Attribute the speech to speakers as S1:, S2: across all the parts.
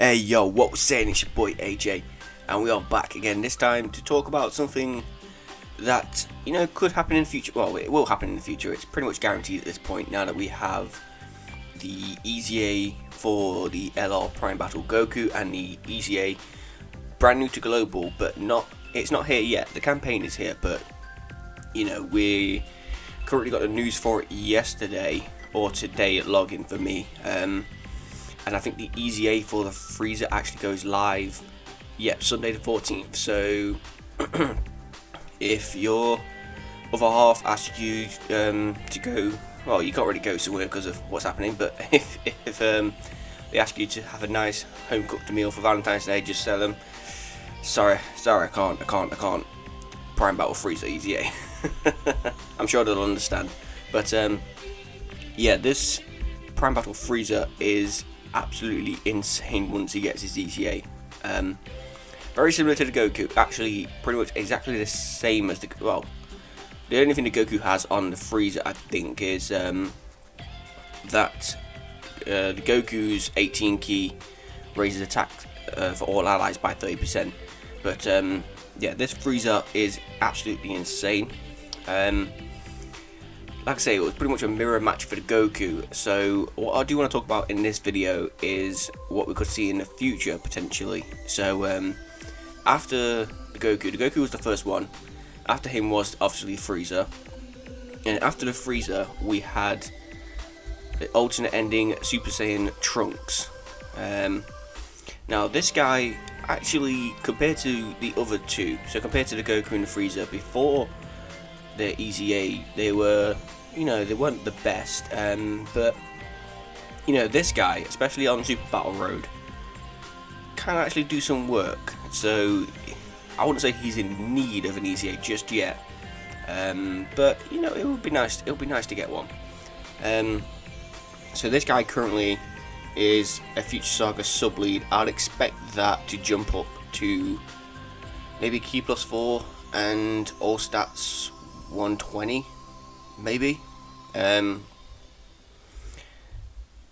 S1: Hey yo, what we're saying, it's your boy AJ, and we are back again, this time to talk about something that, could happen in the future. Well, it will happen in the future, it's pretty much guaranteed at this point, now that we have the EZA for the LR Prime Battle Goku, and the EZA brand new to global, but it's not here yet. The campaign is here, but, we currently got the news for it yesterday, or today at login for me, and I think the EZA for the Frieza actually goes live, Sunday the 14th. So if your other half asks you to go, well, you can't really go somewhere because of what's happening, but if they ask you to have a nice home cooked meal for Valentine's Day, just tell them, sorry, I can't. Prime Battle Frieza EZA. I'm sure they'll understand. But this Prime Battle Frieza is absolutely insane once he gets his EZA. Very similar to the Goku, actually pretty much exactly the same as the only thing the Goku has on the Frieza, I think, is that the Goku's 18 key raises attack for all allies by 30%. But this Frieza is absolutely insane. Like I say, it was pretty much a mirror match for the Goku, so what I do want to talk about in this video is what we could see in the future, potentially. So, after the Goku was the first one, after him was obviously Frieza, and after the Frieza, we had the alternate ending Super Saiyan Trunks. Now, this guy, actually, compared to the other two, so compared to the Goku and the Frieza, before the EZA, they were, they weren't the best, but, this guy, especially on Super Battle Road, can actually do some work. So, I wouldn't say he's in need of an EZA just yet, but, it would be nice to get one. So this guy currently is a Future Saga sub-lead. I'd expect that to jump up to maybe Key plus 4 and all stats 120, maybe.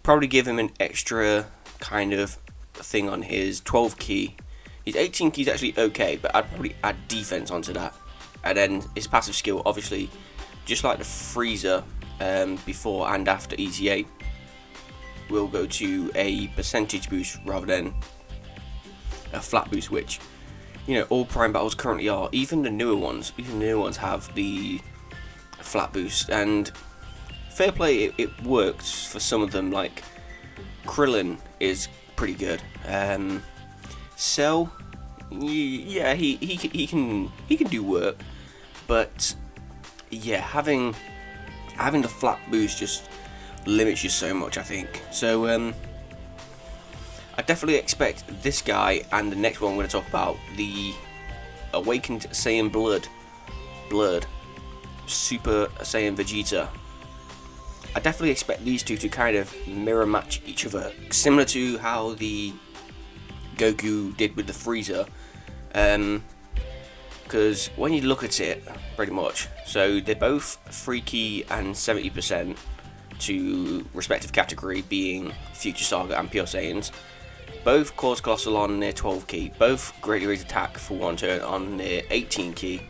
S1: Probably give him an extra kind of thing on his 12 key. His 18 key is actually okay, but I'd probably add defense onto that. And then his passive skill, obviously, just like the Frieza before and after EZA, will go to a percentage boost rather than a flat boost, which all Prime Battles currently are. Even the newer ones have the flat boost, and fair play, it works for some of them. Like Krillin is pretty good. Cell, yeah, he can do work, but yeah, having the flat boost just limits you so much, I think. So I definitely expect this guy and the next one we're going to talk about, the Awakened Saiyan Blood Super Saiyan Vegeta. I definitely expect these two to kind of mirror match each other, similar to how the Goku did with the Frieza. Because when you look at it, pretty much, so they're both 3 key and 70% to respective category, being Future Saga and Pure Saiyans. Both cause Colossal on their 12 key, both greatly raise attack for 1 turn on their 18 key.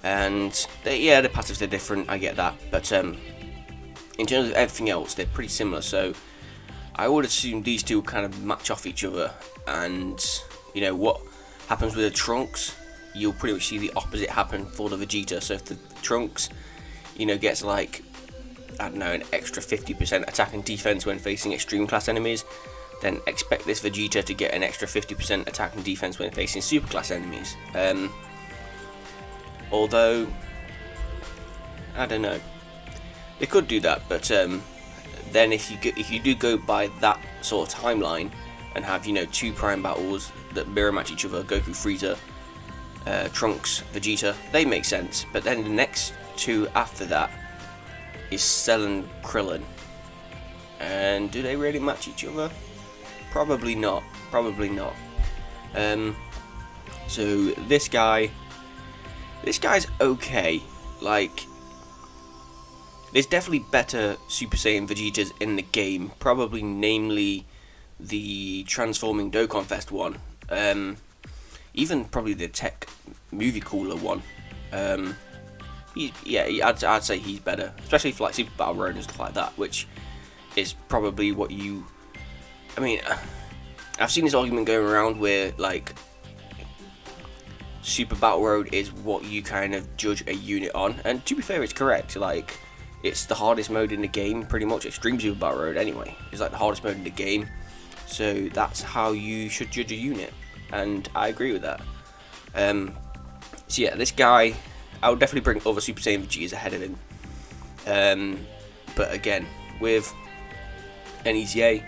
S1: And the passives are different, I get that, but in terms of everything else, they're pretty similar. So I would assume these two kind of match off each other, and what happens with the Trunks, you'll pretty much see the opposite happen for the Vegeta. So if the Trunks, gets like, I don't know, an extra 50% attack and defense when facing extreme class enemies, then expect this Vegeta to get an extra 50% attack and defense when facing super class enemies. Although, I don't know, they could do that, but then if you do go by that sort of timeline and have 2 Prime Battles that mirror match each other, Goku, Frieza, Trunks, Vegeta, they make sense. But then the next 2 after that is Cell and Krillin, and do they really match each other? Probably not. So this guy's okay. Like, there's definitely better Super Saiyan Vegetas in the game, probably namely the Transforming Dokkan Fest one, even probably the Tech Movie Cooler one. I'd say he's better, especially for like Super Battle Road and stuff like that, which is probably what you. I mean, I've seen this argument going around where like Super Battle Road is what you kind of judge a unit on, and to be fair, it's correct. Like, it's the hardest mode in the game, pretty much. Extreme Super Battle Road, anyway, is like the hardest mode in the game, so that's how you should judge a unit, and I agree with that. So yeah, this guy, I would definitely bring other Super Saiyan Vegetas ahead of him. But again, with an EZA,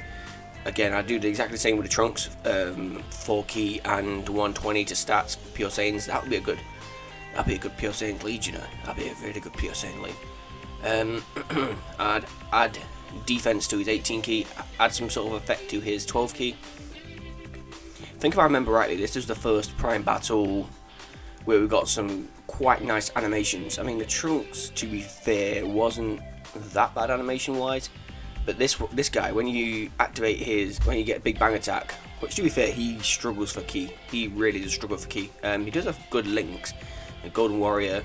S1: again, I do exactly the same with the Trunks. 4 key and 120 to stats, Pure Saiyans. That'd be a good Pure Saiyan lead, you know. That'd be a really good Pure Saiyan lead. I'd add defense to his 18 key, add some sort of effect to his 12 key. I think if I remember rightly, this is the first Prime Battle where we got some quite nice animations. I mean, the Trunks, to be fair, wasn't that bad animation wise, but this guy, when you activate when you get a Big Bang attack, which to be fair, he struggles for ki. He really does struggle for ki. He does have good links. Golden Warrior,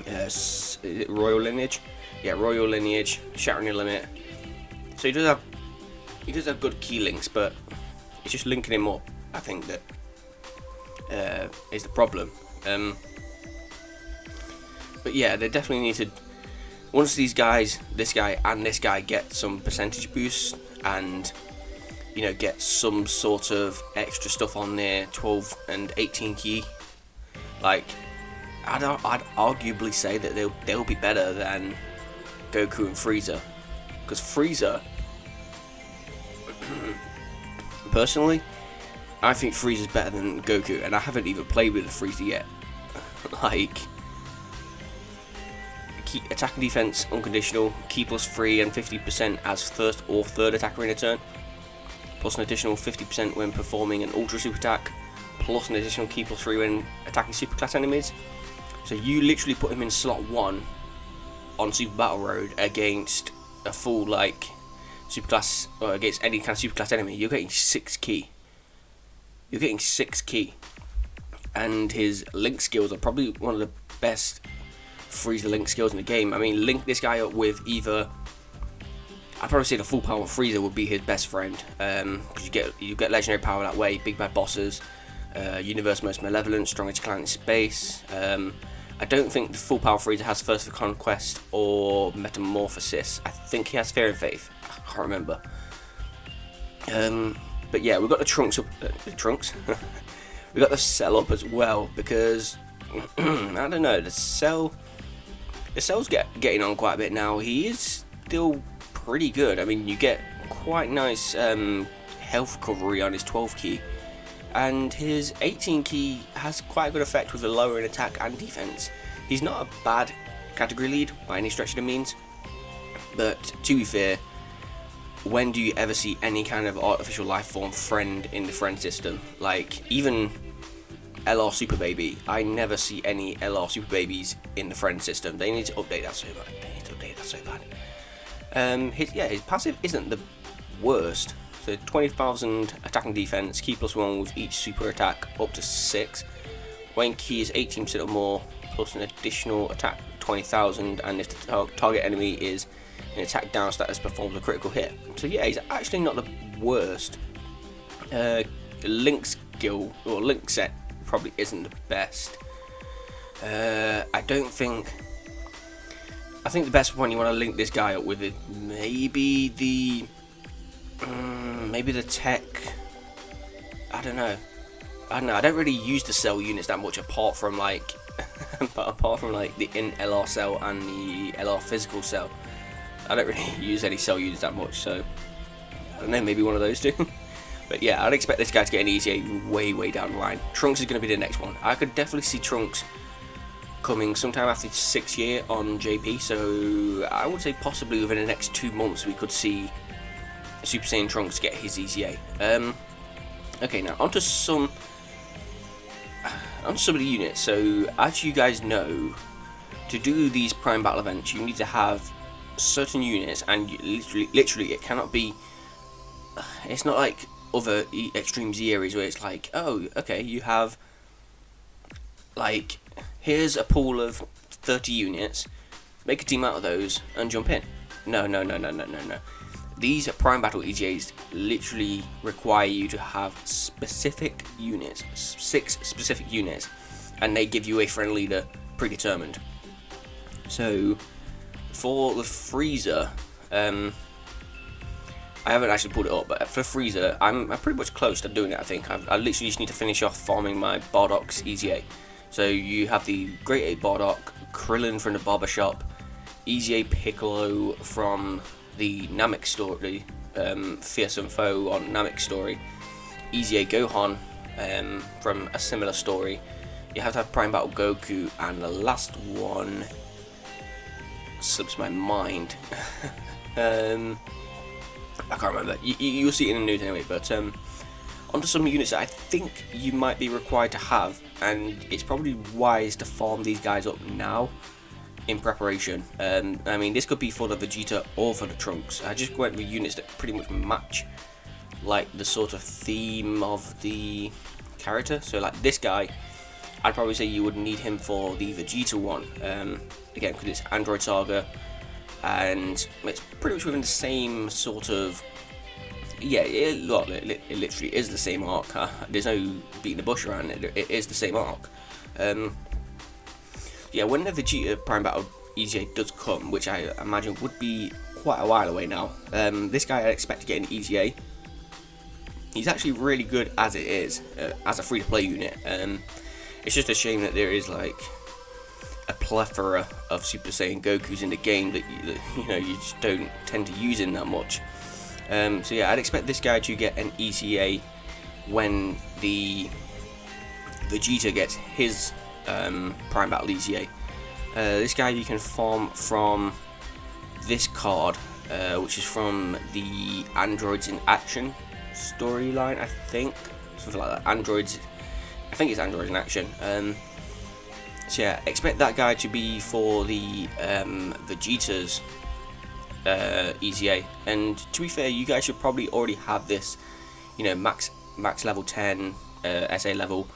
S1: is it Royal Lineage? Yeah, Royal Lineage, Shattering the Limit. So he does have good key links, but it's just linking him up, I think, that is the problem. But yeah, they definitely need to, once these guys, this guy and this guy, get some percentage boost and, you know, get some sort of extra stuff on their 12 and 18 key, like, I'd arguably say that they'll be better than Goku and Frieza, because Frieza, personally, I think Frieza's better than Goku, and I haven't even played with the Frieza yet. Like, attack and defense unconditional, key +3 and 50% as first or third attacker in a turn, plus an additional 50% when performing an ultra super attack, plus an additional key +3 when attacking superclass enemies. So you literally put him in slot 1 on Super Battle Road against a full like superclass, or against any kind of superclass enemy. You're getting 6 key. You're getting 6 key, and his link skills are probably one of the best Frieza link skills in the game. I mean, link this guy up with either, I'd probably say the full power Frieza would be his best friend, because you get legendary power that way, big bad bosses, universe most malevolent, strongest clan in space. I don't think the full power Frieza has First for Conquest or Metamorphosis. I think he has Fear and Faith. I can't remember. But yeah, we've got the Trunks up. We got the Cell up as well, because I don't know, the Cell's getting on quite a bit now. He is still pretty good. I mean, you get quite nice health recovery on his 12 key, and his 18 key has quite a good effect with the lowering attack and defense. He's not a bad category lead by any stretch of the means, but to be fair, when do you ever see any kind of artificial life form friend in the friend system? Like, even LR Super Baby, I never see any LR Super Babies in the friend system. They need to update that so bad. His passive isn't the worst. So 20,000 attacking defense, key +1 with each super attack up to 6. When key is 18% or more, plus an additional attack 20,000, and if the target enemy is an attack down status, performs a critical hit. So yeah, he's actually not the worst. Link skill or link set probably isn't the best. I think the best one you want to link this guy up with is maybe the tech. I don't know. I don't really use the cell units that much, apart from like the in LR cell and the LR physical cell. I don't really use any cell units that much, so I don't know, maybe one of those two. But yeah, I'd expect this guy to get an EZA way down the line. Trunks is going to be the next one. I could definitely see Trunks coming sometime after 6th year on JP, so I would say possibly within the next 2 months we could see Super Saiyan Trunks get his EZA. Okay, now onto some of the units. So as you guys know, to do these Prime Battle events, you need to have certain units, and literally it cannot be it's not like other Extreme Z areas where it's like, oh, okay, you have like, here's a pool of 30 units, make a team out of those and jump in. No. These Prime Battle EZAs literally require you to have specific units, 6 specific units, and they give you a friend leader predetermined. So for the Frieza, I haven't actually pulled it up, but for Frieza, I'm pretty much close to doing it. I think I literally just need to finish off farming my Bardock's EZA. So you have the Great Ape Bardock, Krillin from the Barbershop, EZA Piccolo from the Namek story, Fearsome Foe on Namek story, EZA Gohan from a similar story. You have to have Prime Battle Goku, and the last one slips my mind. I can't remember. You'll see it in the news anyway. But onto some units that I think you might be required to have, and it's probably wise to farm these guys up now in preparation. I mean, this could be for the Vegeta or for the Trunks. I just went with units that pretty much match like the sort of theme of the character. So like this guy, I'd probably say you would need him for the Vegeta one. Again, because it's Android Saga, and it's pretty much within the same sort of, yeah, it literally is the same arc. There's no beating the bush around it. It is the same arc. Yeah, when the Vegeta Prime Battle EZA does come, which I imagine would be quite a while away now, this guy I expect to get an EZA. He's actually really good as it is, as a free-to-play unit. It's just a shame that there is like a plethora of Super Saiyan Gokus in the game that you just don't tend to use him that much. So yeah, I'd expect this guy to get an EZA when the Vegeta gets his Prime Battle EZA. This guy you can farm from this card, which is from the Androids in Action storyline, I think, something like that. I think it's Androids in Action. So yeah, expect that guy to be for the Vegeta's EZA. And to be fair, you guys should probably already have this, max level 10, SA level,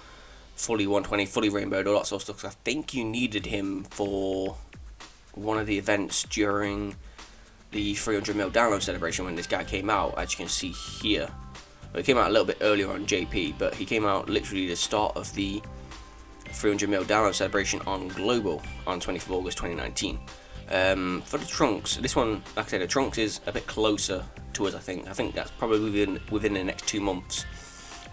S1: fully 120, fully rainbowed, all that sort of stuff. So I think you needed him for one of the events during the 300ml download celebration when this guy came out, as you can see here. Well, it came out a little bit earlier on JP, but he came out literally the start of the 300ml download celebration on Global on 24th August 2019. For the Trunks, this one, like I said, the Trunks is a bit closer to us. I think that's probably within the next 2 months.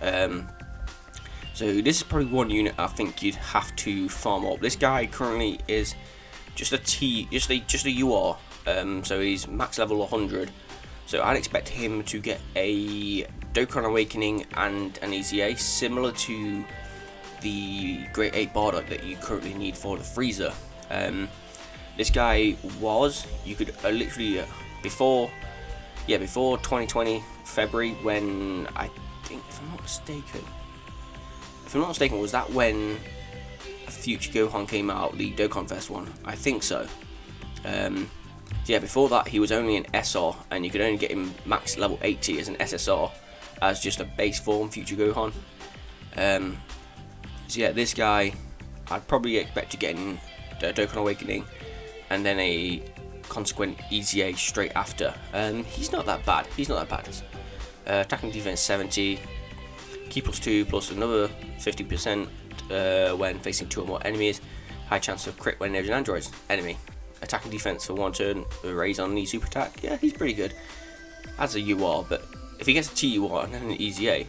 S1: So this is probably one unit I think you'd have to farm up. This guy currently is just a UR, so he's max level 100. So I'd expect him to get a Dokkan Awakening and an EZA similar to the Great Ape Bardock that you currently need for the Frieza. This guy you could literally before 2020 February, when I think, if I'm not mistaken, was that when Future Gohan came out, the Dokkan Fest one? I think so. Yeah, before that he was only an SR, and you could only get him max level 80 as an SSR, as just a base form Future Gohan. So yeah, this guy I'd probably expect to get in Dokkan Awakening and then a consequent EZA straight after. He's not that bad. Attacking defense 70, Ki +2 plus another 50% when facing 2 or more enemies. High chance of crit when there's an Android enemy. Attacking defense for 1 turn, raise on the super attack. Yeah, he's pretty good as a UR, but if he gets a TUR and then an EZA,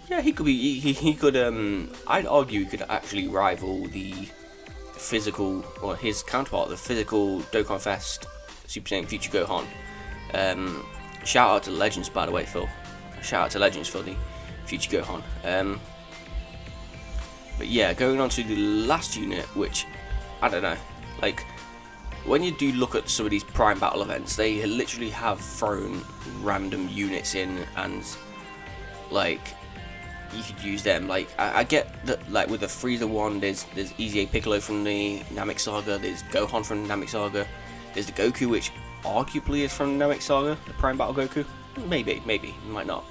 S1: yeah, he could be. He could. I'd argue he could actually rival the physical, or his counterpart, the physical Dokkan Fest Super Saiyan Future Gohan. Shout out to Legends, by the way, Phil. Shout out to Legends for the Future Gohan. But yeah, going on to the last unit, which I don't know, like, when you do look at some of these Prime Battle events, they literally have thrown random units in, and like, you could use them. Like, I get that, like, with the Frieza one, there's EZA Piccolo from the Namek Saga, there's Gohan from the Namek Saga, there's the Goku, which arguably is from the Namek Saga, the Prime Battle Goku. maybe, might not.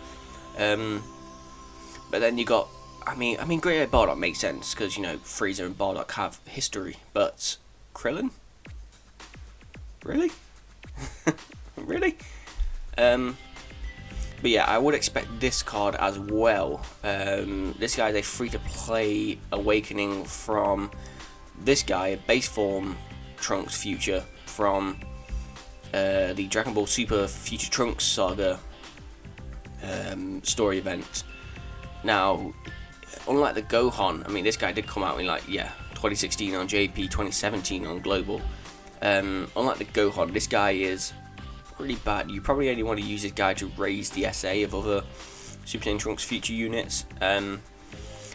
S1: But then you got, I mean, Great Bardock makes sense because you know Frieza and Bardock have history, but Krillin, really, really. But yeah, I would expect this card as well. This guy is a free-to-play awakening from this guy, base form Trunks Future from the Dragon Ball Super Future Trunks Saga story event. Now, unlike the Gohan, I mean, this guy did come out in 2016 on JP, 2017 on Global. Unlike the Gohan, this guy is pretty bad. You probably only want to use this guy to raise the SA of other Super Saiyan Trunks Future units.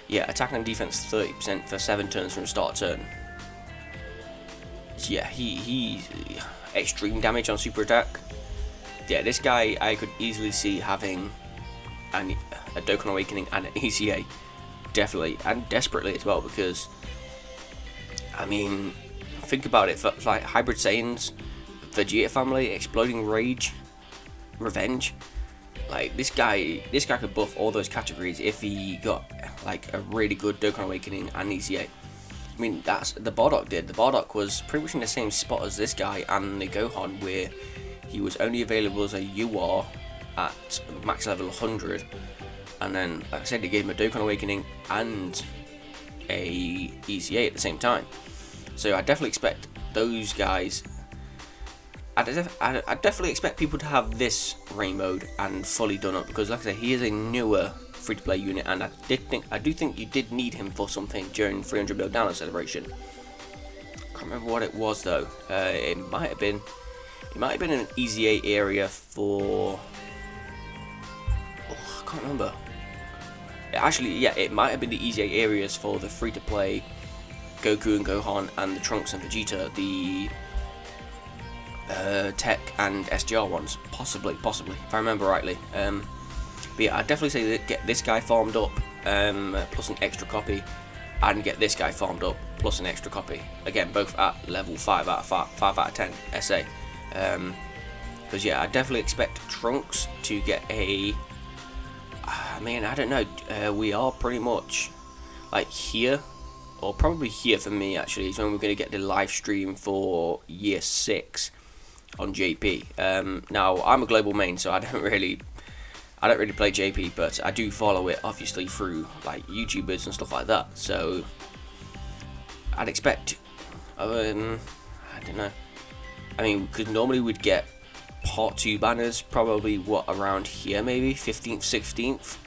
S1: Yeah, attack and defense 30% for 7 turns from start turn. So yeah, he extreme damage on super attack. Yeah, this guy I could easily see having a Dokkan Awakening and an EZA, definitely, and desperately as well, because I mean, think about it, for like Hybrid Saiyans, Vegeta family, Exploding Rage, Revenge. Like this guy could buff all those categories if he got like a really good Dokkan Awakening and EZA. I mean, that's the Bardock did. The Bardock was pretty much in the same spot as this guy and the Gohan, where he was only available as a UR at max level 100, and then like I said, they gave him a Dokkan Awakening and a EZA at the same time. So I definitely expect those guys. I definitely expect people to have this rainbow and fully done up, because like I said, he is a newer free-to-play unit, and I do think you did need him for something during 300 mil download celebration. Can't remember what it was though. It might have been an EZA area for. Oh, I can't remember. Actually, yeah, it might have been the EZA areas for the free-to-play Goku and Gohan and the Trunks and Vegeta, the Tech and SGR ones, possibly, if I remember rightly. But yeah, I'd definitely say that get this guy farmed up, plus an extra copy, and get this guy farmed up plus an extra copy. Again, both at level 5 out of 10 SA. Because yeah, I definitely expect Trunks to get a. I mean, I don't know. We are pretty much like here, or probably here for me actually, is when we're going to get the live stream for year 6 on JP. Now I'm a global main, so I don't really play JP, but I do follow it obviously through like YouTubers and stuff like that. So I'd expect, I don't know. I mean, because normally we'd get part 2 banners probably around here, maybe 15th, 16th.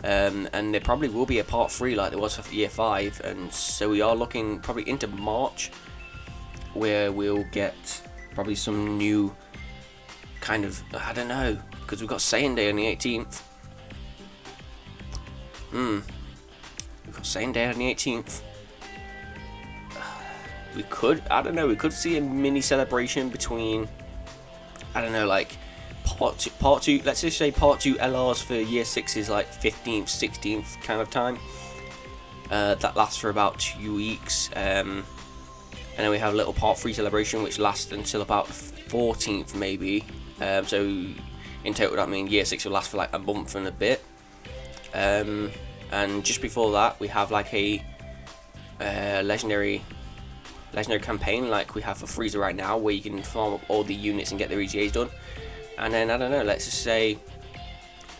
S1: And there probably will be a part 3 like there was for year 5, and so we are looking probably into March, where we'll get probably some new kind of, I don't know, because we've got Saiyan Day on the 18th. We've got Saiyan Day on the 18th. We could, I don't know, we could see a mini celebration between, I don't know, like part two, let's just say part 2 LRs for year 6 is like 15th, 16th kind of time. That lasts for about 2 weeks. And then we have a little part 3 celebration which lasts until about 14th maybe. So in total that means year 6 will last for like a month and a bit. And just before that we have like a legendary campaign like we have for Frieza right now, where you can farm up all the units and get their EZAs done. And then I don't know, let's just say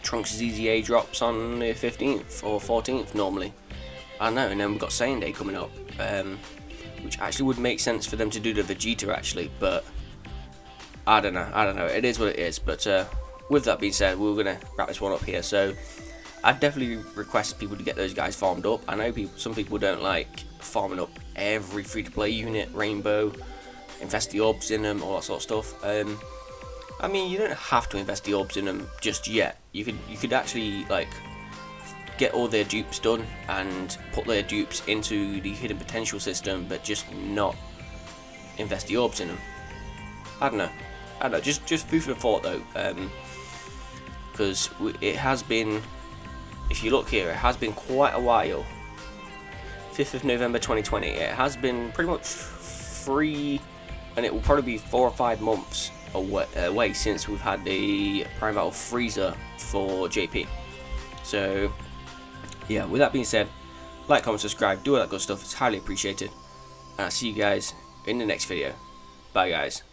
S1: Trunks' EZA drops on the 15th or 14th normally. I don't know, and then we've got Saiyan Day coming up, which actually would make sense for them to do the Vegeta actually, but I don't know, it is what it is. But with that being said, we're going to wrap this one up here. So I'd definitely request people to get those guys farmed up. I know some people don't like farming up every free-to-play unit, Rainbow, invest the orbs in them, all that sort of stuff. I mean, you don't have to invest the orbs in them just yet. You could actually like get all their dupes done and put their dupes into the hidden potential system, but just not invest the orbs in them. I don't know. Just food for thought though, because it has been. If you look here, it has been quite a while. 5th of November 2020. It has been pretty much free, and it will probably be 4 or 5 months away since we've had the Prime Battle Frieza for JP. So yeah, with that being said, like, comment, subscribe, do all that good stuff. It's highly appreciated. And I'll see you guys in the next video. Bye guys.